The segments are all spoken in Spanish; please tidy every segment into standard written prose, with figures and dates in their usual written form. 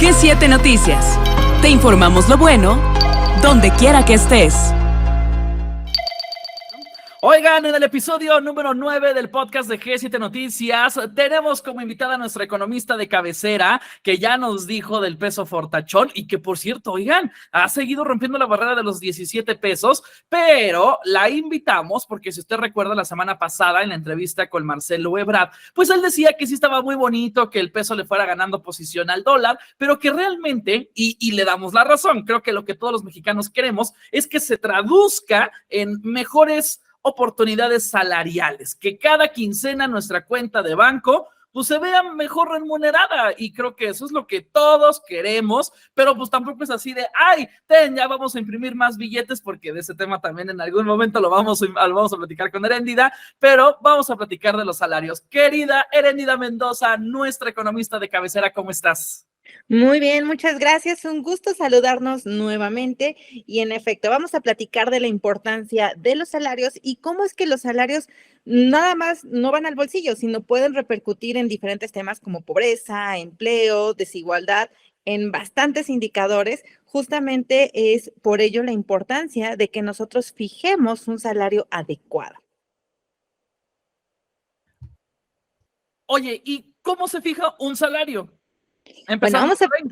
G7 Noticias. Te informamos lo bueno, donde quiera que estés. Oigan, en el episodio número 9 del podcast de G7 Noticias, tenemos como invitada a nuestra economista de cabecera, que ya nos dijo del peso fortachón y que, por cierto, oigan, ha seguido rompiendo la barrera de los 17 pesos, pero la invitamos porque, si usted recuerda, la semana pasada en la entrevista con Marcelo Ebrard, pues él decía que sí estaba muy bonito que el peso le fuera ganando posición al dólar, pero que realmente, y le damos la razón, creo que lo que todos los mexicanos queremos es que se traduzca en mejores oportunidades salariales, que cada quincena nuestra cuenta de banco pues se vea mejor remunerada, y creo que eso es lo que todos queremos, pero pues tampoco es así de, ay, ya vamos a imprimir más billetes, porque de ese tema también en algún momento lo vamos a platicar con Heréndida, pero vamos a platicar de los salarios. Querida Heréndida Mendoza, nuestra economista de cabecera, ¿cómo estás? Muy bien, muchas gracias. Un gusto saludarnos nuevamente y en efecto vamos a platicar de la importancia de los salarios y cómo es que los salarios nada más no van al bolsillo, sino pueden repercutir en diferentes temas como pobreza, empleo, desigualdad, en bastantes indicadores. Justamente es por ello la importancia de que nosotros fijemos un salario adecuado. Oye, ¿y cómo se fija un salario? Bueno, Empezando por ahí.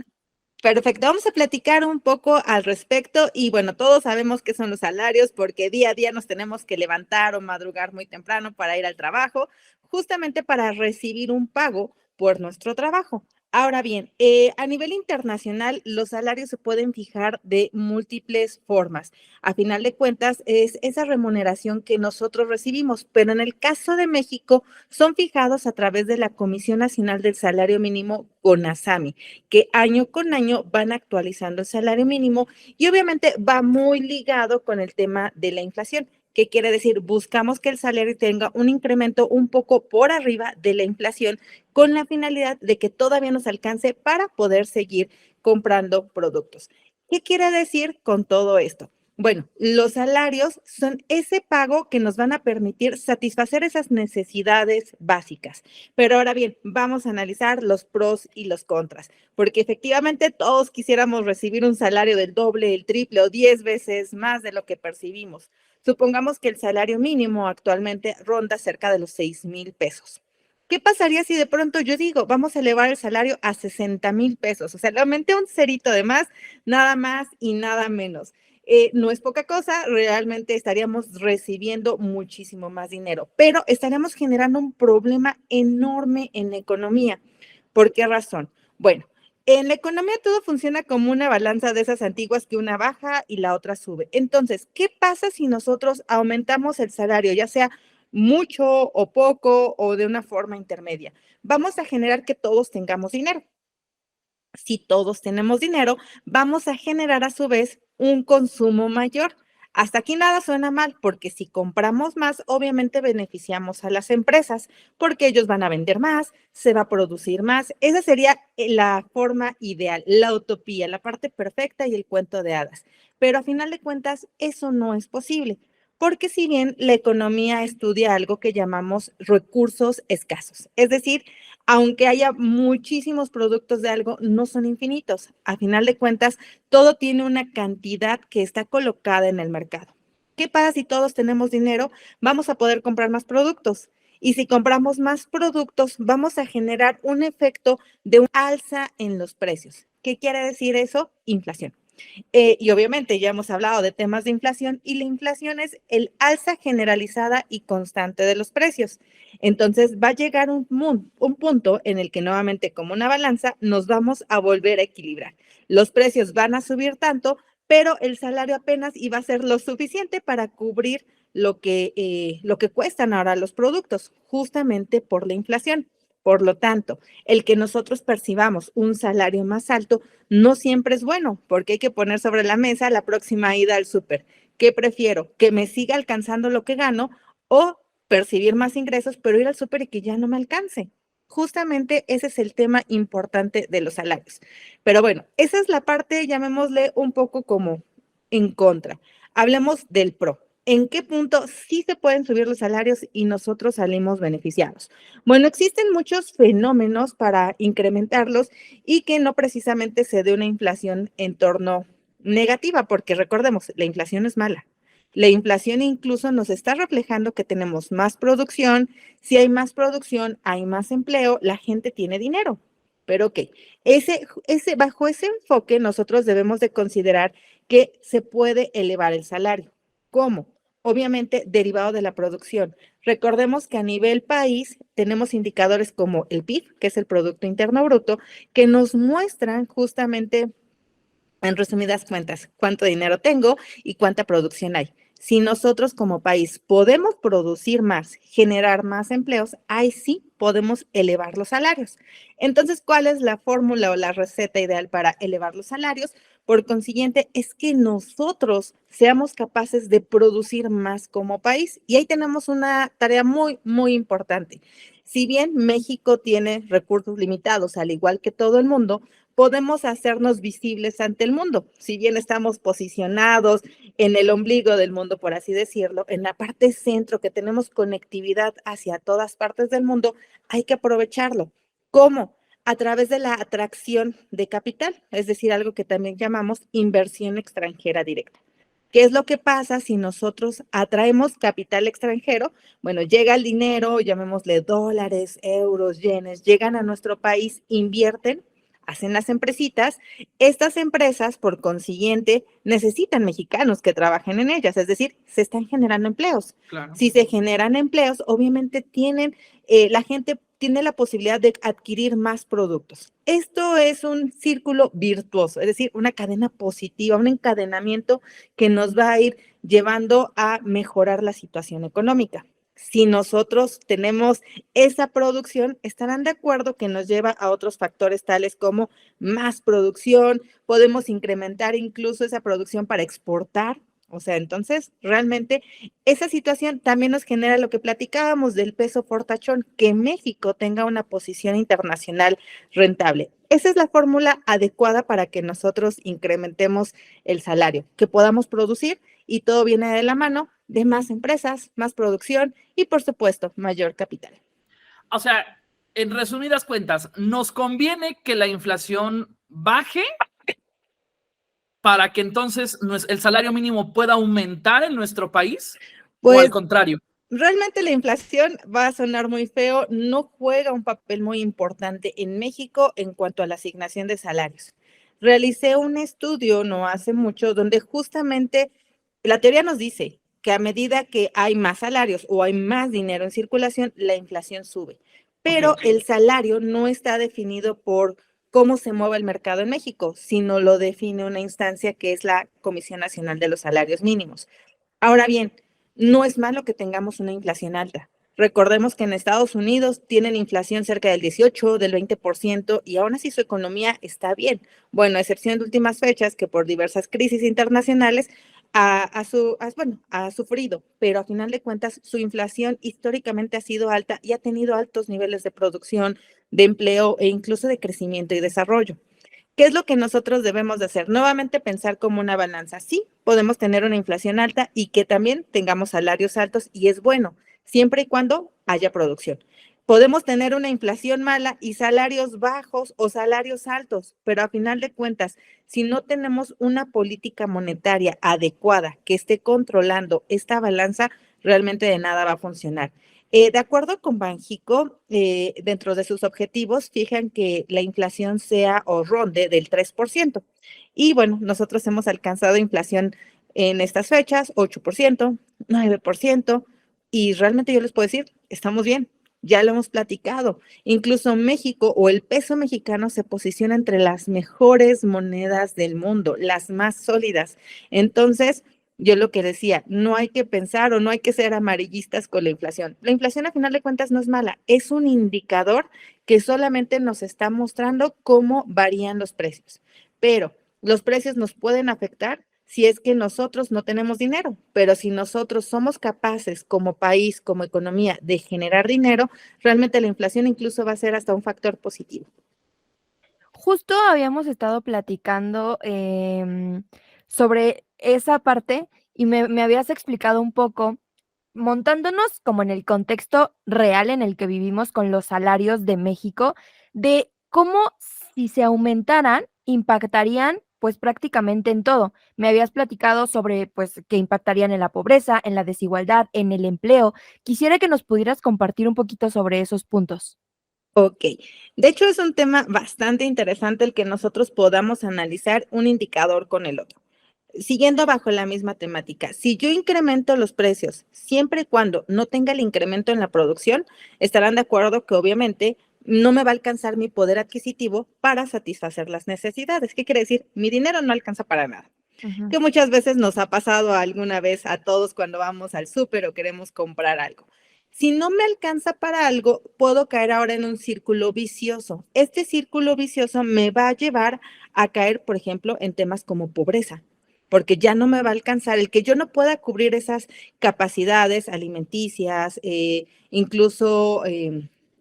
perfecto, vamos a platicar un poco al respecto y bueno, todos sabemos qué son los salarios porque día a día nos tenemos que levantar o madrugar muy temprano para ir al trabajo, justamente para recibir un pago por nuestro trabajo. Ahora bien, a nivel internacional, los salarios se pueden fijar de múltiples formas. A final de cuentas, es esa remuneración que nosotros recibimos, pero en el caso de México, son fijados a través de la Comisión Nacional del Salario Mínimo, CONASAMI, que año con año van actualizando el salario mínimo y obviamente va muy ligado con el tema de la inflación. ¿Qué quiere decir? Buscamos que el salario tenga un incremento un poco por arriba de la inflación con la finalidad de que todavía nos alcance para poder seguir comprando productos. ¿Qué quiere decir con todo esto? Bueno, los salarios son ese pago que nos van a permitir satisfacer esas necesidades básicas. Pero ahora bien, vamos a analizar los pros y los contras, porque efectivamente todos quisiéramos recibir un salario del doble, el triple o 10 veces más de lo que percibimos. Supongamos que el salario mínimo actualmente ronda cerca de los 6,000 pesos. ¿Qué pasaría si de pronto yo digo, vamos a elevar el salario a 60,000 pesos? O sea, le aumenté un cerito de más y nada menos. No es poca cosa, realmente estaríamos recibiendo muchísimo más dinero, pero estaríamos generando un problema enorme en la economía. ¿Por qué razón? Bueno, en la economía todo funciona como una balanza de esas antiguas que una baja y la otra sube. Entonces, ¿qué pasa si nosotros aumentamos el salario, ya sea mucho o poco o de una forma intermedia? Vamos a generar que todos tengamos dinero. Si todos tenemos dinero, vamos a generar a su vez un consumo mayor. Hasta aquí nada suena mal, porque si compramos más, obviamente beneficiamos a las empresas, porque ellos van a vender más, se va a producir más. Esa sería la forma ideal, la utopía, la parte perfecta y el cuento de hadas. Pero a final de cuentas, eso no es posible, porque si bien la economía estudia algo que llamamos recursos escasos, es decir, aunque haya muchísimos productos de algo, no son infinitos. A final de cuentas, todo tiene una cantidad que está colocada en el mercado. ¿Qué pasa si todos tenemos dinero? Vamos a poder comprar más productos. Y si compramos más productos, vamos a generar un efecto de un alza en los precios. ¿Qué quiere decir eso? Inflación. Y obviamente ya hemos hablado de temas de inflación y la inflación es el alza generalizada y constante de los precios. Entonces va a llegar un punto en el que nuevamente como una balanza nos vamos a volver a equilibrar. Los precios van a subir tanto, pero el salario apenas iba a ser lo suficiente para cubrir lo que cuestan ahora los productos, justamente por la inflación. Por lo tanto, el que nosotros percibamos un salario más alto no siempre es bueno, porque hay que poner sobre la mesa la próxima ida al súper. ¿Qué prefiero? ¿Que me siga alcanzando lo que gano o percibir más ingresos, pero ir al súper y que ya no me alcance? Justamente ese es el tema importante de los salarios. Pero bueno, esa es la parte, llamémosle un poco como en contra. Hablemos del pro. ¿En qué punto sí se pueden subir los salarios y nosotros salimos beneficiados? Bueno, existen muchos fenómenos para incrementarlos y que no precisamente se dé una inflación en torno negativa, porque recordemos, la inflación es mala. La inflación incluso nos está reflejando que tenemos más producción. Si hay más producción, hay más empleo, la gente tiene dinero. Pero ok, bajo ese enfoque nosotros debemos de considerar que se puede elevar el salario. ¿Cómo? Obviamente derivado de la producción. Recordemos que a nivel país tenemos indicadores como el PIB, que es el Producto Interno Bruto, que nos muestran justamente, en resumidas cuentas, cuánto dinero tengo y cuánta producción hay. Si nosotros como país podemos producir más, generar más empleos, ahí sí podemos elevar los salarios. Entonces, ¿cuál es la fórmula o la receta ideal para elevar los salarios? Por consiguiente, es que nosotros seamos capaces de producir más como país. Y ahí tenemos una tarea muy, muy importante. Si bien México tiene recursos limitados, al igual que todo el mundo, podemos hacernos visibles ante el mundo. Si bien estamos posicionados en el ombligo del mundo, por así decirlo, en la parte centro, que tenemos conectividad hacia todas partes del mundo, hay que aprovecharlo. ¿Cómo? A través de la atracción de capital, es decir, algo que también llamamos inversión extranjera directa. ¿Qué es lo que pasa si nosotros atraemos capital extranjero? Bueno, llega el dinero, llamémosle dólares, euros, yenes, llegan a nuestro país, invierten, hacen las empresitas. Estas empresas, por consiguiente, necesitan mexicanos que trabajen en ellas, es decir, se están generando empleos. Claro. Si se generan empleos, obviamente la gente tiene la posibilidad de adquirir más productos. Esto es un círculo virtuoso, es decir, una cadena positiva, un encadenamiento que nos va a ir llevando a mejorar la situación económica. Si nosotros tenemos esa producción, estarán de acuerdo que nos lleva a otros factores tales como más producción, podemos incrementar incluso esa producción para exportar. O sea, entonces, realmente esa situación también nos genera lo que platicábamos del peso fortachón, que México tenga una posición internacional rentable. Esa es la fórmula adecuada para que nosotros incrementemos el salario, que podamos producir, y todo viene de la mano de más empresas, más producción y, por supuesto, mayor capital. O sea, en resumidas cuentas, ¿nos conviene que la inflación baje para que entonces el salario mínimo pueda aumentar en nuestro país? ¿O al Pues contrario? realmente la inflación, va a sonar muy feo, no juega un papel muy importante en México en cuanto a la asignación de salarios. Realicé un estudio no hace mucho donde justamente la teoría nos dice que a medida que hay más salarios o hay más dinero en circulación, la inflación sube. Pero Ok. el salario no está definido por cómo se mueve el mercado en México, sino lo define una instancia que es la Comisión Nacional de los Salarios Mínimos. Ahora bien, no es malo que tengamos una inflación alta. Recordemos que en Estados Unidos tienen inflación cerca del 18, del 20%, y aún así su economía está bien. Bueno, a excepción de últimas fechas que por diversas crisis internacionales ha sufrido, pero a final de cuentas su inflación históricamente ha sido alta y ha tenido altos niveles de producción, de empleo e incluso de crecimiento y desarrollo. ¿Qué es lo que nosotros debemos de hacer? Nuevamente pensar como una balanza. Sí, podemos tener una inflación alta y que también tengamos salarios altos, y es bueno, siempre y cuando haya producción. Podemos tener una inflación mala y salarios bajos o salarios altos, pero a final de cuentas, si no tenemos una política monetaria adecuada que esté controlando esta balanza, realmente de nada va a funcionar. De acuerdo con Banjico, dentro de sus objetivos, fijan que la inflación sea o ronde del 3%. Y bueno, nosotros hemos alcanzado inflación en estas fechas, 8%, 9%, y realmente yo les puedo decir, estamos bien, ya lo hemos platicado. Incluso México o el peso mexicano se posiciona entre las mejores monedas del mundo, las más sólidas. Entonces, yo lo que decía, no hay que pensar o no hay que ser amarillistas con la inflación. La inflación, a final de cuentas, no es mala, es un indicador que solamente nos está mostrando cómo varían los precios. Pero los precios nos pueden afectar si es que nosotros no tenemos dinero, pero si nosotros somos capaces como país, como economía, de generar dinero, realmente la inflación incluso va a ser hasta un factor positivo. Justo habíamos estado platicando sobre esa parte y me habías explicado un poco, montándonos como en el contexto real en el que vivimos con los salarios de México, de cómo si se aumentaran, impactarían pues prácticamente en todo. Me habías platicado sobre pues que impactarían en la pobreza, en la desigualdad, en el empleo. Quisiera que nos pudieras compartir un poquito sobre esos puntos. Ok, de hecho es un tema bastante interesante el que nosotros podamos analizar un indicador con el otro. Siguiendo bajo la misma temática, si yo incremento los precios siempre y cuando no tenga el incremento en la producción, estarán de acuerdo que obviamente no me va a alcanzar mi poder adquisitivo para satisfacer las necesidades. ¿Qué quiere decir? Mi dinero no alcanza para nada. Ujú. Que muchas veces nos ha pasado alguna vez a todos cuando vamos al súper o queremos comprar algo. Si no me alcanza para algo, puedo caer ahora en un círculo vicioso. Este círculo vicioso me va a llevar a caer, por ejemplo, en temas como pobreza, porque ya no me va a alcanzar el que yo no pueda cubrir esas capacidades alimenticias, incluso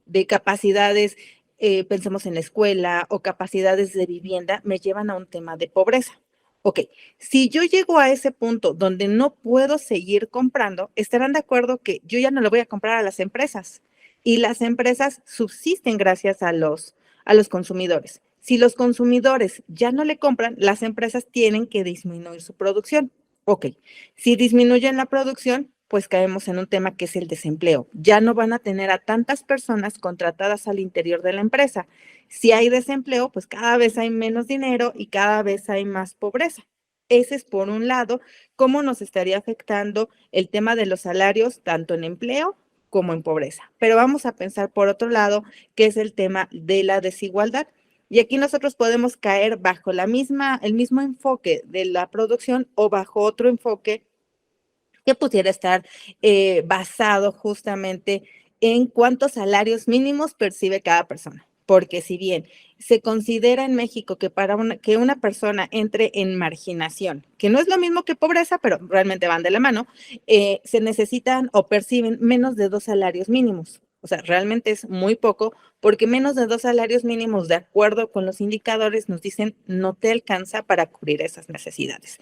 de capacidades, pensemos en la escuela o capacidades de vivienda, me llevan a un tema de pobreza. Ok, si yo llego a ese punto donde no puedo seguir comprando, estarán de acuerdo que yo ya no le voy a comprar a las empresas y las empresas subsisten gracias a los consumidores. Si los consumidores ya no le compran, las empresas tienen que disminuir su producción. Ok, si disminuyen la producción, pues caemos en un tema que es el desempleo. Ya no van a tener a tantas personas contratadas al interior de la empresa. Si hay desempleo, pues cada vez hay menos dinero y cada vez hay más pobreza. Ese es por un lado, cómo nos estaría afectando el tema de los salarios, tanto en empleo como en pobreza. Pero vamos a pensar por otro lado, que es el tema de la desigualdad. Y aquí nosotros podemos caer bajo el mismo enfoque de la producción o bajo otro enfoque que pudiera estar basado justamente en cuántos salarios mínimos percibe cada persona. Porque si bien se considera en México que que una persona entre en marginación, que no es lo mismo que pobreza, pero realmente van de la mano, se necesitan o perciben menos de 2 salarios mínimos. O sea, realmente es muy poco, porque menos de 2 salarios mínimos, de acuerdo con los indicadores, nos dicen no te alcanza para cubrir esas necesidades.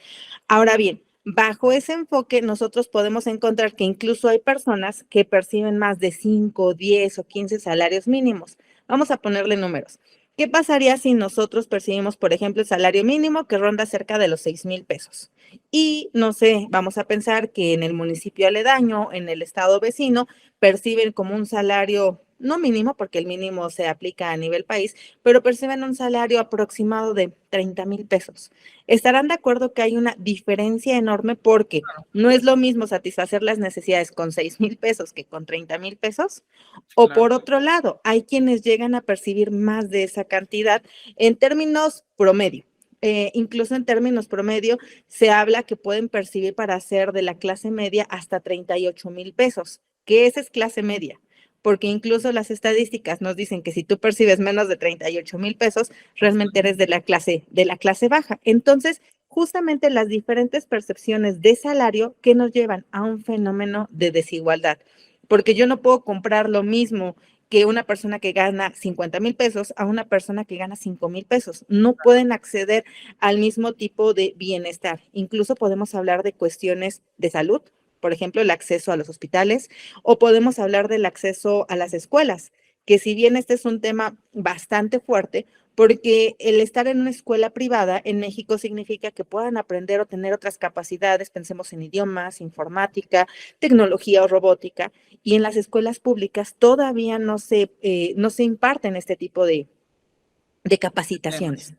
Ahora bien, bajo ese enfoque, nosotros podemos encontrar que incluso hay personas que perciben más de 5, 10 o 15 salarios mínimos. Vamos a ponerle números. ¿Qué pasaría si nosotros percibimos, por ejemplo, el salario mínimo que ronda cerca de los 6,000 pesos? Y no sé, vamos a pensar que en el municipio aledaño, en el estado vecino, perciben como un salario, no mínimo, porque el mínimo se aplica a nivel país, pero perciben un salario aproximado de 30,000 pesos. Estarán de acuerdo que hay una diferencia enorme porque no es lo mismo satisfacer las necesidades con 6,000 pesos que con 30,000 pesos. O Claro. por otro lado, hay quienes llegan a percibir más de esa cantidad en términos promedio. Incluso en términos promedio se habla que pueden percibir para ser de la clase media hasta 38,000 pesos, que esa es clase media, porque incluso las estadísticas nos dicen que si tú percibes menos de 38,000 pesos, realmente eres de la clase baja. Entonces, justamente las diferentes percepciones de salario que nos llevan a un fenómeno de desigualdad, porque yo no puedo comprar lo mismo que una persona que gana 50,000 pesos a una persona que gana 5,000 pesos. No pueden acceder al mismo tipo de bienestar. Incluso podemos hablar de cuestiones de salud, por ejemplo, el acceso a los hospitales, o podemos hablar del acceso a las escuelas, que si bien este es un tema bastante fuerte, porque el estar en una escuela privada en México significa que puedan aprender o tener otras capacidades, pensemos en idiomas, informática, tecnología o robótica, y en las escuelas públicas todavía no se imparten este tipo de Temas. capacitaciones.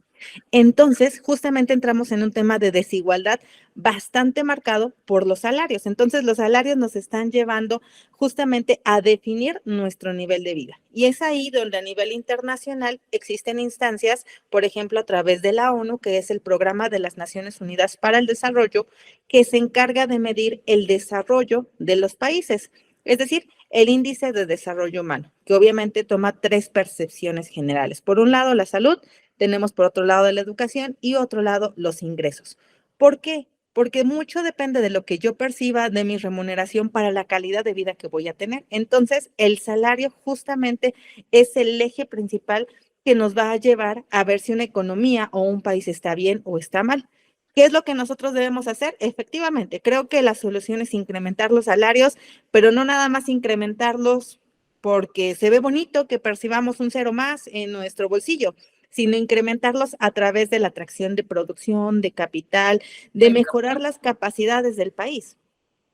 Entonces, justamente entramos en un tema de desigualdad bastante marcado por los salarios. Entonces, los salarios nos están llevando justamente a definir nuestro nivel de vida. Y es ahí donde a nivel internacional existen instancias, por ejemplo, a través de la ONU, que es el Programa de las Naciones Unidas para el Desarrollo, que se encarga de medir el desarrollo de los países. Es decir, el índice de desarrollo humano, que obviamente toma 3 percepciones generales. Por un lado, la salud, tenemos por otro lado la educación y otro lado los ingresos. ¿Por qué? Porque mucho depende de lo que yo perciba de mi remuneración para la calidad de vida que voy a tener. Entonces, el salario justamente es el eje principal que nos va a llevar a ver si una economía o un país está bien o está mal. ¿Qué es lo que nosotros debemos hacer? Efectivamente, creo que la solución es incrementar los salarios, pero no nada más incrementarlos porque se ve bonito que percibamos un cero más en nuestro bolsillo, sino incrementarlos a través de la atracción de producción, de capital, de mejorar las capacidades del país.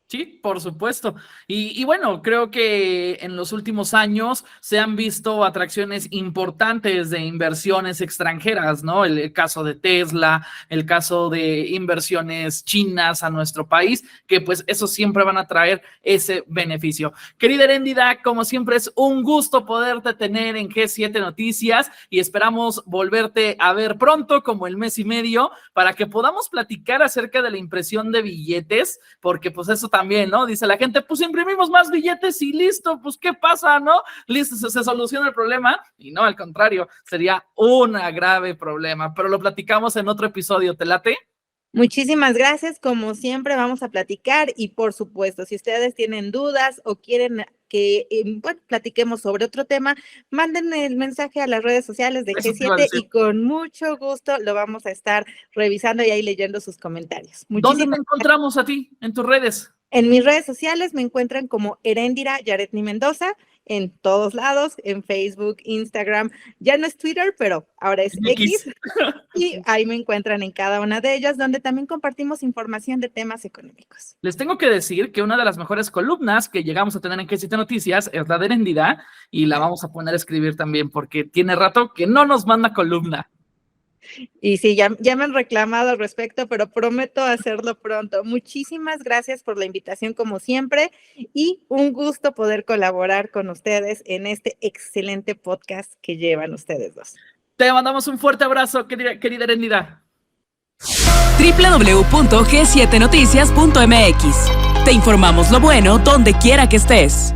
Sí, por supuesto. Y bueno, creo que en los últimos años se han visto atracciones importantes de inversiones extranjeras, ¿no? El caso de Tesla, el caso de inversiones chinas a nuestro país, que pues eso siempre van a traer ese beneficio. Querida Heréndida, como siempre es un gusto poderte tener en G7 Noticias y esperamos volverte a ver pronto, como el mes y medio, para que podamos platicar acerca de la impresión de billetes, porque pues eso también, ¿no? Dice la gente, pues imprimimos más billetes y listo, pues ¿qué pasa, no? Listo, se soluciona el problema, y no, al contrario, sería un grave problema, pero lo platicamos en otro episodio, ¿te late? Muchísimas gracias, como siempre vamos a platicar y por supuesto, si ustedes tienen dudas o quieren que platiquemos sobre otro tema, manden el mensaje a las redes sociales de G7 y con mucho gusto lo vamos a estar revisando y ahí leyendo sus comentarios. ¿Dónde te encontramos a ti en tus redes? En mis redes sociales me encuentran como Heréndira Yaretni Mendoza, en todos lados, en Facebook, Instagram, ya no es Twitter, pero ahora es X, y ahí me encuentran en cada una de ellas, donde también compartimos información de temas económicos. Les tengo que decir que una de las mejores columnas que llegamos a tener en G7 Noticias es la de Heréndira, y la vamos a poner a escribir también, porque tiene rato que no nos manda columna. Y sí, ya me han reclamado al respecto, pero prometo hacerlo pronto. Muchísimas gracias por la invitación como siempre y un gusto poder colaborar con ustedes en este excelente podcast que llevan ustedes dos. Te mandamos un fuerte abrazo, querida Heréndira. www.g7noticias.mx. Te informamos lo bueno donde quiera que estés.